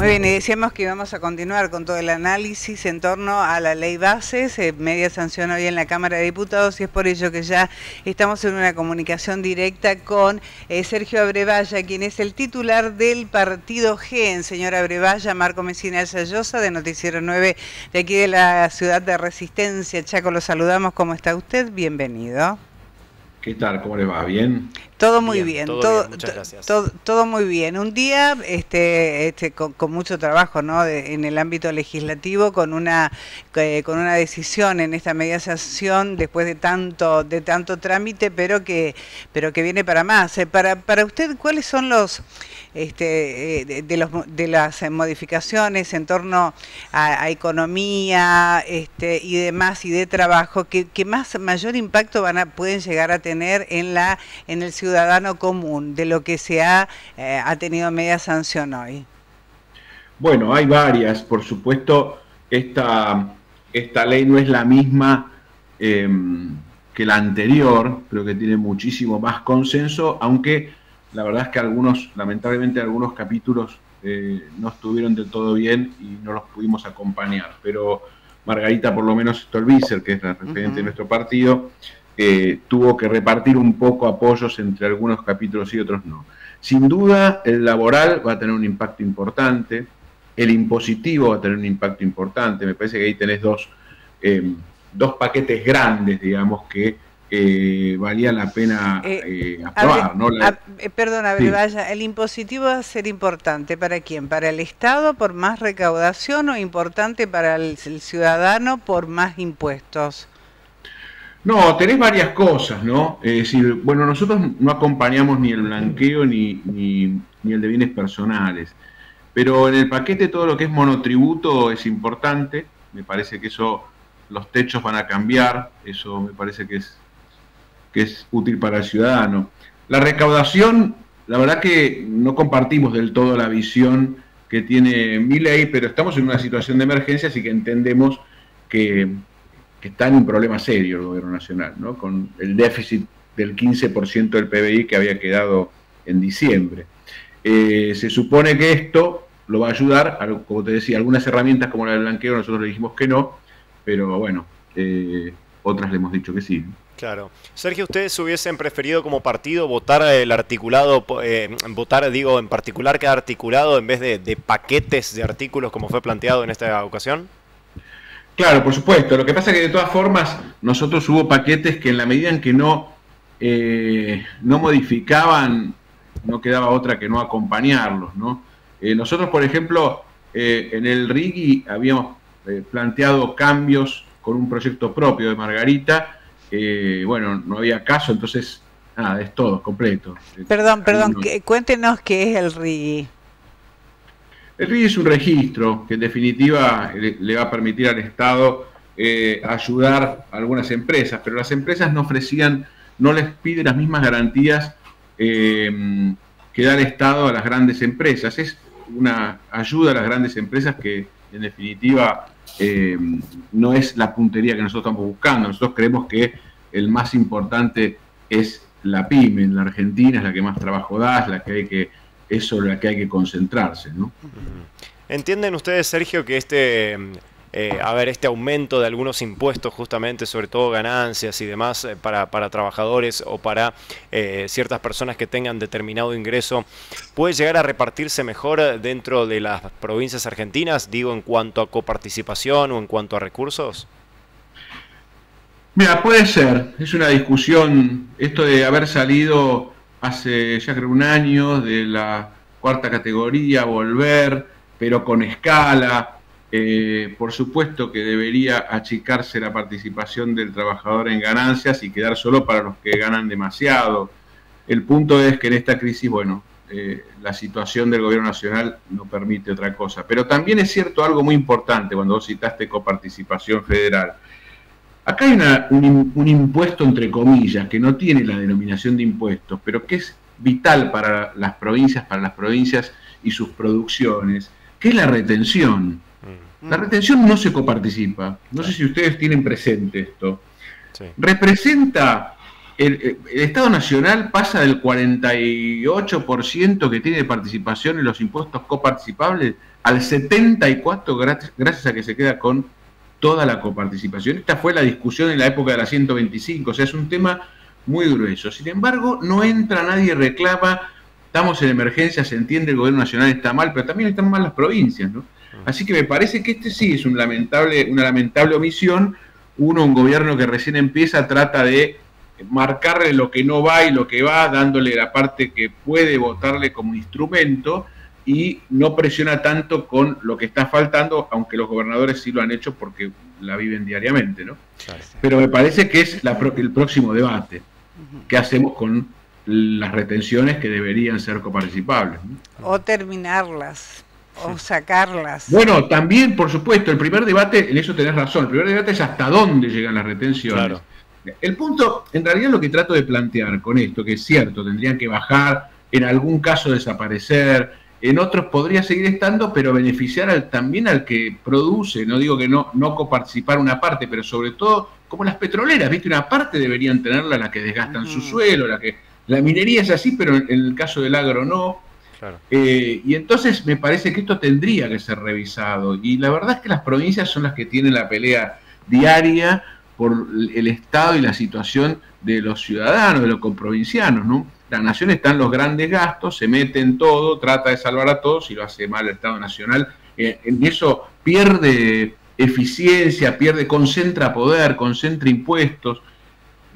Muy bien, y decíamos que íbamos a continuar con todo el análisis en torno a la ley bases, media sanción hoy en la Cámara de Diputados, y es por ello que ya estamos en una comunicación directa con Sergio Abrevaya, quien es el titular del Partido Gen. Señor Abrevaya, Marco Messina Elsayosa, de Noticiero 9, de aquí de la ciudad de Resistencia, Chaco, lo saludamos. ¿Cómo está usted? Bienvenido. ¿Qué tal? ¿Cómo le va? ¿Bien? Todo muy bien, todo bien, muchas gracias. Todo muy bien. Un día con mucho trabajo, ¿no? En el ámbito legislativo, con una decisión en esta media sanción después de tanto trámite, pero que viene para más. Para usted, ¿cuáles son los de las modificaciones en torno a economía y demás, y de trabajo, que mayor impacto pueden llegar a tener en el ciudadano común, de lo que se ha tenido media sanción hoy? Bueno, hay varias. Por supuesto, esta ley no es la misma que la anterior, pero que tiene muchísimo más consenso, aunque la verdad es que lamentablemente algunos capítulos no estuvieron del todo bien y no los pudimos acompañar. Pero Margarita, por lo menos Stolbizer, que es la referente de nuestro partido, tuvo que repartir un poco apoyos entre algunos capítulos y otros no. Sin duda, el laboral va a tener un impacto importante, el impositivo va a tener un impacto importante. Me parece que ahí tenés dos paquetes grandes, digamos, que valía la pena aprobar, ¿no? Perdón, Abrevaya, ¿el impositivo va a ser importante para quién? ¿Para el Estado por más recaudación o importante para el ciudadano por más impuestos? No, tenés varias cosas, ¿no? Es decir, bueno, nosotros no acompañamos ni el blanqueo ni el de bienes personales, pero en el paquete todo lo que es monotributo es importante. Me parece que los techos van a cambiar, eso me parece que es útil para el ciudadano. La recaudación, la verdad que no compartimos del todo la visión que tiene Milei, pero estamos en una situación de emergencia, así que entendemos que está en un problema serio el gobierno nacional, ¿no? Con el déficit del 15% del PBI que había quedado en diciembre. Se supone que esto lo va a ayudar, como te decía, algunas herramientas como la del blanqueo nosotros le dijimos que no, pero bueno, otras le hemos dicho que sí. Claro. Sergio, ¿ustedes hubiesen preferido como partido votar el articulado, digo, en particular cada articulado en vez de paquetes de artículos como fue planteado en esta ocasión? Claro, por supuesto. Lo que pasa es que de todas formas nosotros hubo paquetes que en la medida en que no modificaban, no quedaba otra que no acompañarlos, ¿no? Nosotros, por ejemplo, en el RIGI habíamos planteado cambios con un proyecto propio de Margarita. Bueno, no había caso, entonces, nada, es todo, completo. Perdón, cuéntenos qué es el RIGI. El RIGI es un registro que en definitiva le va a permitir al Estado ayudar a algunas empresas, pero las empresas no les pide las mismas garantías que da el Estado a las grandes empresas. Es una ayuda a las grandes empresas que en definitiva no es la puntería que nosotros estamos buscando. Nosotros creemos que el más importante es la pyme en la Argentina, es la que más trabajo da, es sobre la que hay que concentrarse, ¿no? ¿Entienden ustedes, Sergio, que este aumento de algunos impuestos, justamente, sobre todo ganancias y demás, para trabajadores o para ciertas personas que tengan determinado ingreso, puede llegar a repartirse mejor dentro de las provincias argentinas, digo, en cuanto a coparticipación o en cuanto a recursos? Mira, puede ser, es una discusión, esto de haber salido hace ya creo un año de la cuarta categoría, volver, pero con escala. Por supuesto que debería achicarse la participación del trabajador en ganancias y quedar solo para los que ganan demasiado. El punto es que en esta crisis, bueno, la situación del gobierno nacional no permite otra cosa. Pero también es cierto algo muy importante cuando vos citaste coparticipación federal. Acá hay un impuesto, entre comillas, que no tiene la denominación de impuestos, pero que es vital para las provincias y sus producciones, que es la retención. La retención no se coparticipa. No sé si ustedes tienen presente esto. Sí. Representa el Estado Nacional pasa del 48% que tiene de participación en los impuestos coparticipables al 74% gracias a que se queda con toda la coparticipación. Esta fue la discusión en la época de la 125, o sea, es un tema muy grueso. Sin embargo, no entra nadie, reclama, estamos en emergencia, se entiende, el gobierno nacional está mal, pero también están mal las provincias, ¿no? Así que me parece que este sí es una lamentable omisión. Un gobierno que recién empieza trata de marcarle lo que no va y lo que va, dándole la parte que puede votarle como instrumento, y no presiona tanto con lo que está faltando, aunque los gobernadores sí lo han hecho porque la viven diariamente, ¿no? Pero me parece que es el próximo debate. ¿Qué hacemos con las retenciones que deberían ser coparticipables, ¿no? O terminarlas, o sacarlas. Bueno, también, por supuesto, el primer debate, en eso tenés razón, el primer debate es hasta dónde llegan las retenciones. Claro. El punto, en realidad lo que trato de plantear con esto, que es cierto, tendrían que bajar, en algún caso desaparecer, en otros podría seguir estando, pero beneficiar también al que produce. No digo que no coparticipar una parte, pero sobre todo como las petroleras, ¿viste? Una parte deberían tenerla la que desgastan su suelo, la minería es así, pero en el caso del agro no. Claro. Y entonces me parece que esto tendría que ser revisado. Y la verdad es que las provincias son las que tienen la pelea diaria por el estado y la situación de los ciudadanos, de los comprovincianos, ¿no? La nación está en los grandes gastos, se mete en todo, trata de salvar a todos y lo hace mal el Estado Nacional. En eso pierde eficiencia, concentra poder, concentra impuestos.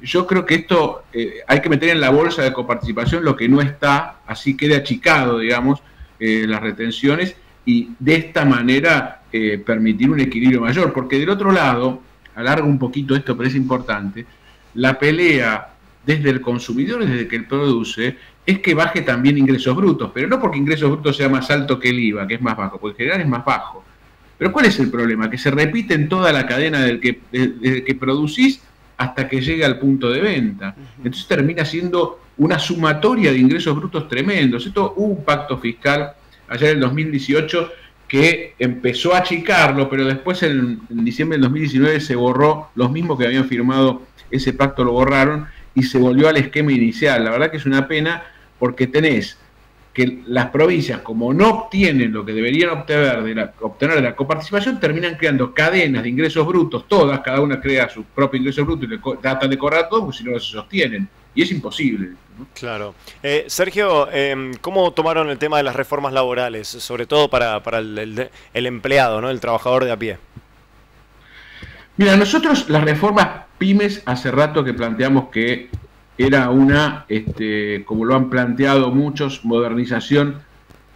Yo creo que esto hay que meter en la bolsa de coparticipación lo que no está, así queda achicado, digamos, las retenciones, y de esta manera permitir un equilibrio mayor, porque del otro lado, alargo un poquito esto, pero es importante, la pelea desde el consumidor, desde que él produce, es que baje también ingresos brutos, pero no porque ingresos brutos sea más alto que el IVA, que es más bajo, porque en general es más bajo. Pero ¿cuál es el problema? Que se repite en toda la cadena desde que producís hasta que llega al punto de venta. Entonces termina siendo una sumatoria de ingresos brutos tremendos. Esto hubo un pacto fiscal allá en el 2018 que empezó a achicarlo, pero después en diciembre del 2019 se borró, los mismos que habían firmado ese pacto lo borraron y se volvió al esquema inicial. La verdad que es una pena, porque tenés que las provincias, como no obtienen lo que deberían obtener de la coparticipación, terminan creando cadenas de ingresos brutos, todas, cada una crea su propio ingreso bruto y le tratan de cobrar todo, porque si no, no se sostienen. Y es imposible, ¿no? Claro. Sergio, ¿cómo tomaron el tema de las reformas laborales, sobre todo para el empleado, ¿no? El trabajador de a pie? Mira, nosotros las reformas pymes hace rato que planteamos que era una, como lo han planteado muchos, modernización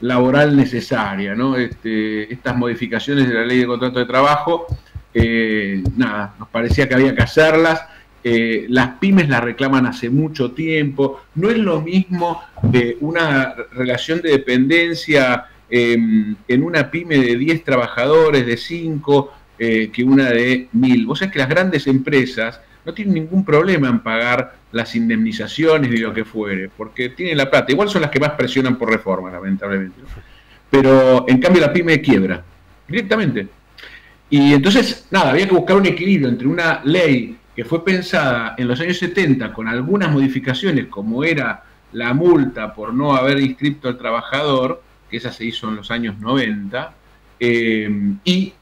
laboral necesaria, ¿no? Estas modificaciones de la ley de contrato de trabajo, nos parecía que había que hacerlas. Las pymes las reclaman hace mucho tiempo. No es lo mismo de una relación de dependencia en una pyme de 10 trabajadores, de 5, que una de 1000. Vos sabés que las grandes empresas no tienen ningún problema en pagar las indemnizaciones ni lo que fuere, porque tienen la plata. Igual son las que más presionan por reforma, lamentablemente, ¿no? Pero en cambio la pyme quiebra directamente. Y entonces, había que buscar un equilibrio entre una ley que fue pensada en los años 70 con algunas modificaciones, como era la multa por no haber inscrito al trabajador, que esa se hizo en los años 90, y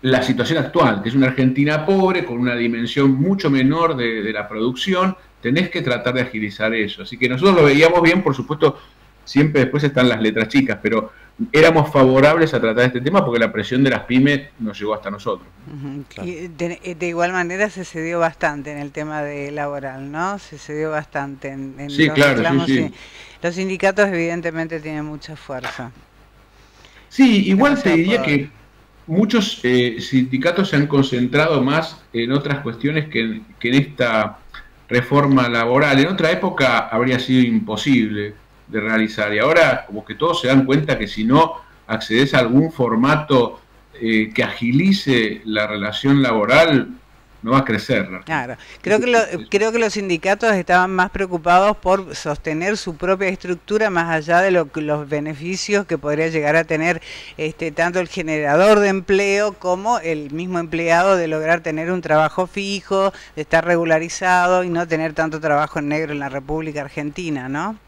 la situación actual, que es una Argentina pobre, con una dimensión mucho menor de la producción. Tenés que tratar de agilizar eso. Así que nosotros lo veíamos bien, por supuesto, siempre después están las letras chicas, pero éramos favorables a tratar este tema porque la presión de las pymes nos llegó hasta nosotros. Claro. Y de igual manera se cedió bastante en el tema de laboral, ¿no? Se cedió bastante en sí, claro, sí. Los sindicatos evidentemente tienen mucha fuerza. Sí, igual te diría que muchos sindicatos se han concentrado más en otras cuestiones que en esta reforma laboral. En otra época habría sido imposible de realizar, y ahora como que todos se dan cuenta que si no accedes a algún formato que agilice la relación laboral, no va a crecer. Claro, creo que los sindicatos estaban más preocupados por sostener su propia estructura más allá de los beneficios que podría llegar a tener tanto el generador de empleo como el mismo empleado, de lograr tener un trabajo fijo, de estar regularizado y no tener tanto trabajo en negro en la República Argentina, ¿no?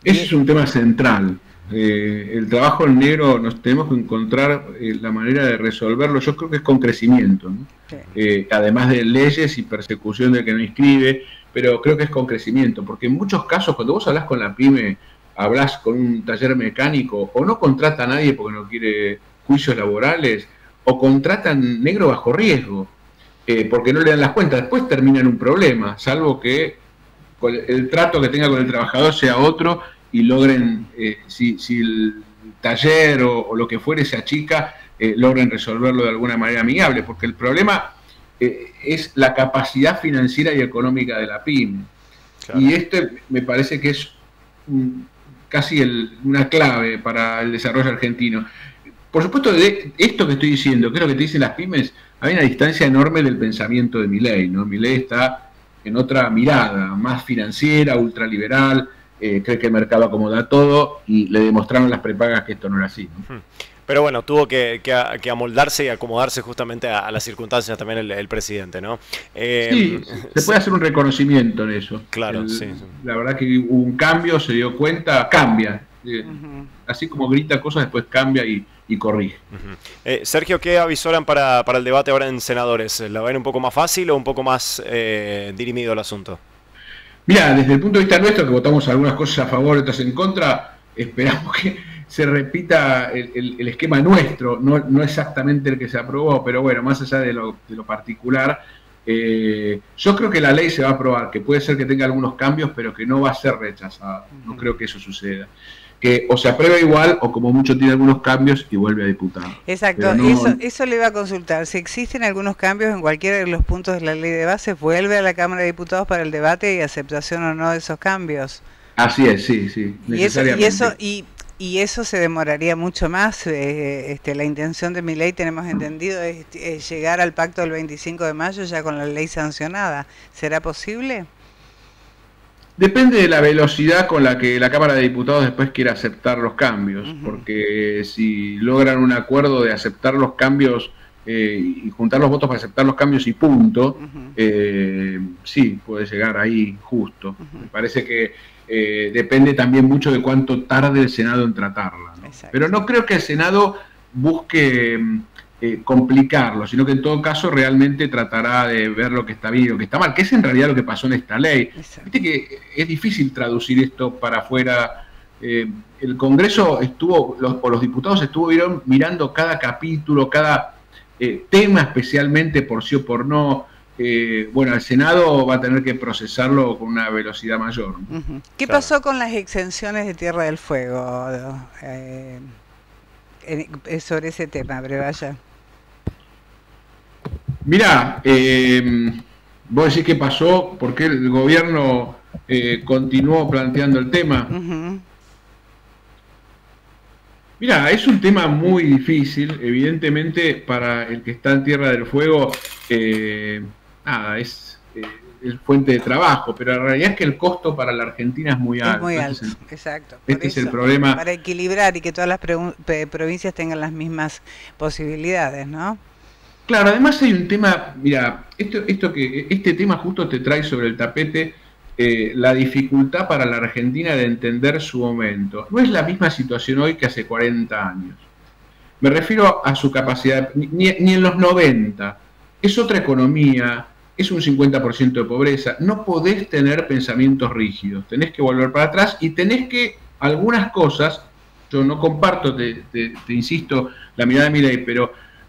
Ese es un tema central. El trabajo en negro nos tenemos que encontrar la manera de resolverlo. Yo creo que es con crecimiento, ¿no? Sí. Además de leyes y persecución del que no inscribe, pero creo que es con crecimiento, porque en muchos casos cuando vos hablas con la pyme, hablas con un taller mecánico, o no contrata a nadie porque no quiere juicios laborales, o contratan negro bajo riesgo, porque no le dan las cuentas, después termina en un problema, salvo que el trato que tenga con el trabajador sea otro y logren, si el taller o lo que fuere se achica, logren resolverlo de alguna manera amigable, porque el problema es la capacidad financiera y económica de la pyme. Claro. Y me parece que es casi una clave para el desarrollo argentino. Por supuesto, de esto que estoy diciendo, que es lo que te dicen las pymes, hay una distancia enorme del pensamiento de Milei, ¿no? Milei está en otra mirada, más financiera, ultraliberal, cree que el mercado acomoda todo y le demostraron las prepagas que esto no era así, ¿no? Pero bueno, tuvo que amoldarse y acomodarse justamente a las circunstancias también el presidente, ¿no? Sí, se puede hacer un reconocimiento en eso. Claro, sí. La verdad que hubo un cambio, se dio cuenta, cambia. Así como grita cosas, después cambia y corrige. Sergio, ¿qué avisoran para el debate ahora en senadores? ¿La ven un poco más fácil o un poco más dirimido el asunto? Mira, desde el punto de vista nuestro, que votamos algunas cosas a favor y otras en contra, esperamos que se repita el esquema nuestro, no exactamente el que se aprobó, pero bueno, más allá de lo particular, yo creo que la ley se va a aprobar, que puede ser que tenga algunos cambios, pero que no va a ser rechazada. No creo que eso suceda. Que o se aprueba igual o como mucho tiene algunos cambios y vuelve a diputado. Exacto, no, eso le iba a consultar. Si existen algunos cambios en cualquiera de los puntos de la ley de base, ¿vuelve a la Cámara de Diputados para el debate y aceptación o no de esos cambios? Así es, sí, necesariamente. Y eso se demoraría mucho más. La intención de Milei, tenemos entendido, es llegar al pacto del 25 de mayo ya con la ley sancionada. ¿Será posible? Depende de la velocidad con la que la Cámara de Diputados después quiera aceptar los cambios, porque si logran un acuerdo de aceptar los cambios y juntar los votos para aceptar los cambios y punto, sí, puede llegar ahí justo. Me parece que depende también mucho de cuánto tarde el Senado en tratarla, ¿no? Pero no creo que el Senado busque complicarlo, sino que en todo caso realmente tratará de ver lo que está bien y lo que está mal, que es en realidad lo que pasó en esta ley. Viste que es difícil traducir esto para afuera. El Congreso los diputados estuvieron mirando cada capítulo, cada tema especialmente por sí o por no. Bueno, el Senado va a tener que procesarlo con una velocidad mayor. ¿Qué pasó con las exenciones de Tierra del Fuego? Sobre ese tema, Brevalla. Mirá, vos decís qué pasó, por qué el gobierno continuó planteando el tema. Mirá, es un tema muy difícil, evidentemente para el que está en Tierra del Fuego, es fuente de trabajo, pero la realidad es que el costo para la Argentina es muy alto. Es muy alto, exacto. Este es el problema. Para equilibrar y que todas las provincias tengan las mismas posibilidades, ¿no? Claro, además hay un tema, mira, este tema justo te trae sobre el tapete la dificultad para la Argentina de entender su momento. No es la misma situación hoy que hace 40 años. Me refiero a su capacidad, ni en los 90. Es otra economía, es un 50% de pobreza. No podés tener pensamientos rígidos, tenés que volver para atrás y tenés que, algunas cosas, yo no comparto, te insisto, la mirada de Milei,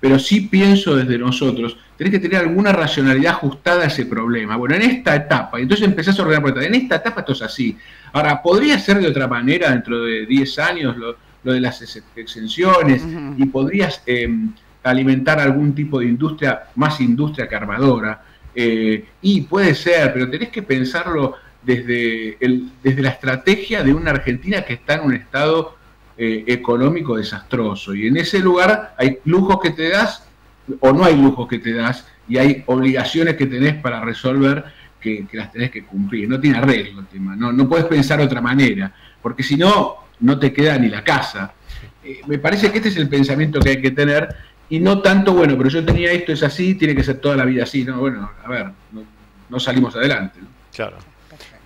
pero sí pienso desde nosotros, tenés que tener alguna racionalidad ajustada a ese problema. Bueno, en esta etapa, entonces empezás a ordenar por etapa, en esta etapa esto es así. Ahora, ¿podría ser de otra manera dentro de 10 años lo de las exenciones? Y podrías alimentar algún tipo de industria, más industria que armadora. Y puede ser, pero tenés que pensarlo desde la estrategia de una Argentina que está en un estado económico desastroso, y en ese lugar hay lujos que te das o no hay lujos que te das, y hay obligaciones que tenés para resolver que las tenés que cumplir. No tiene arreglo el tema, no puedes pensar de otra manera, porque si no, no te queda ni la casa. Me parece que este es el pensamiento que hay que tener, y no tanto, bueno, pero yo tenía esto, es así, tiene que ser toda la vida así. No, bueno, a ver, no salimos adelante, ¿no? Claro.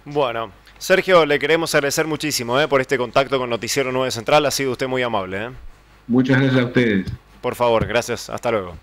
Bueno, Sergio, le queremos agradecer muchísimo por este contacto con Noticiero 9 Central. Ha sido usted muy amable. Muchas gracias a ustedes. Por favor, gracias. Hasta luego.